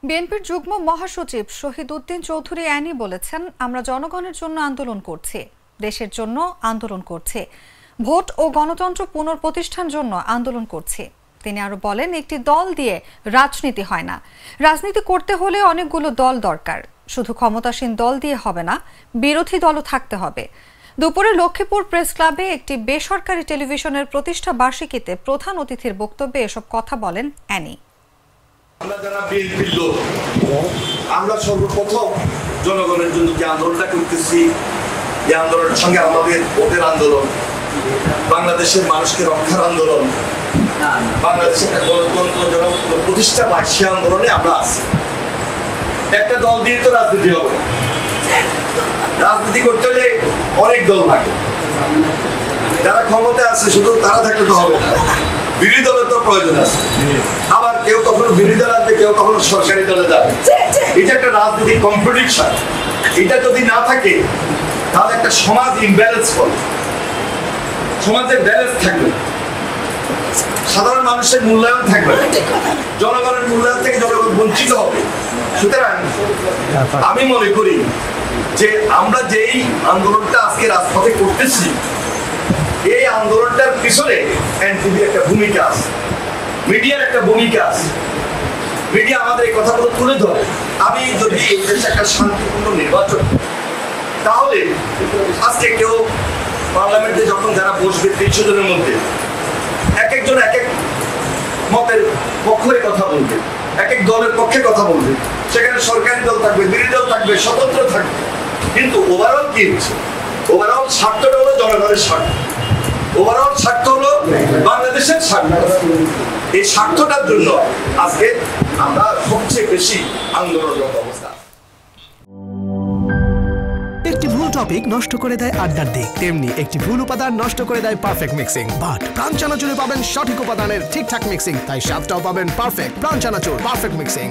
বিএনপির যুগ্ম মহাসচিব শহীদ উদ্দিন চৌধুরী অ্যানি বলেছেন, আমরা জনগণের জন্য আন্দোলন করছি, দেশের জন্য আন্দোলন করছি, ভোট ও গণতন্ত্র পুনঃপ্রতিষ্ঠার জন্য আন্দোলন করছি। তিনি আরো বলেন, একটি দল দিয়ে রাজনীতি হয় না, রাজনীতি করতে হলে অনেকগুলো দল দরকার, শুধু ক্ষমতাসীন দল দিয়ে হবে না, বিরোধী দলও থাকতে হবে। দুপুরে লক্ষ্মীপুর প্রেস ক্লাবে একটি বেসরকারি টেলিভিশনের প্রতিষ্ঠা বার্ষিকীতে প্রধান অতিথির বক্তব্যে এসব কথা বলেন অ্যানি। আমরা যারা বিএনপির লোক, আমরা সর্বপ্রথম জনগণের জন্য যে আন্দোলনটা করতেছি, এই আন্দোলনের সঙ্গে আমাদের ভোটের আন্দোলন, বাংলাদেশের মানুষকে রক্ষার আন্দোলন, বাংলাদেশের একটা গণতন্ত্র প্রতিষ্ঠা পায়, সে আন্দোলনে আমরা আছি। একটা দল দিয়ে তো রাজনীতি হবে, রাজনীতি করতে হলে অনেক দল থাকে। যারা ক্ষমতা আছে শুধু তারা থাকলে তো হবে না, বিরোধী দলের তো প্রয়োজন আছে। আবার কেউ কখনো বিরোধী দল আসবে, কেউ কখনো সরকারি দলে যাবে। এটা একটা রাজনৈতিক কম্পিটিশন। এটা যদি না থাকে তাহলে একটা সমাজ ইমব্যালেন্স হবে, সমাজের ব্যালেন্স থাকবে, সাধারণ মানুষের মূল্যায়ন থাকবে, জনগণের মূল্যায়ন থেকে জনগণ বঞ্চিত হবে। সুতরাং আমি মনে করি যে আমরা যেই আন্দোলনটা আজকে রাজপথে করতেছি, এই আন্দোলনটার পিছনে এনটিভির একটা ভূমিকা আছে, মিডিয়ার একটা ভূমিকা আছে। মিডিয়া আমাদের এই কথাগুলো তুলে ধরে। আমি যদি এই দেশে একটা শান্তিপূর্ণ নির্বাচন, তাহলে আজকে কেউ পার্লামেন্টে যখন যারা বসবে ৩০০ জনের মধ্যে এক একজন এক এক মতের পক্ষে কথা বলবে, এক এক দলের পক্ষে কথা বলবে। সেখানে সরকারি দল থাকবে, বিরোধী দল থাকবে, স্বতন্ত্র থাকবে, কিন্তু ওভারঅল কি হচ্ছে? ওভারঅল স্বার্থটা হলো জনগণের স্বার্থ, ওভারঅল স্বার্থ হলো বাংলাদেশের স্বার্থ। এই স্বার্থটার জন্য আজকে আমরা সবচেয়ে বেশি আন্দোলনরত অবস্থা। একটি ভুল টপিক নষ্ট করে দেয় আড্ডার দিক, তেমনি একটি ভুল উপাদান নষ্ট করে দেয় পারফেক্ট মিক্সিং। বাট প্রাণ চানাচুরে পাবেন সঠিক উপাদানের ঠিকঠাক মিক্সিং, তাই স্বাদটাও পাবেন পারফেক্ট। প্রাণ চানাচুর, পারফেক্ট মিক্সিং।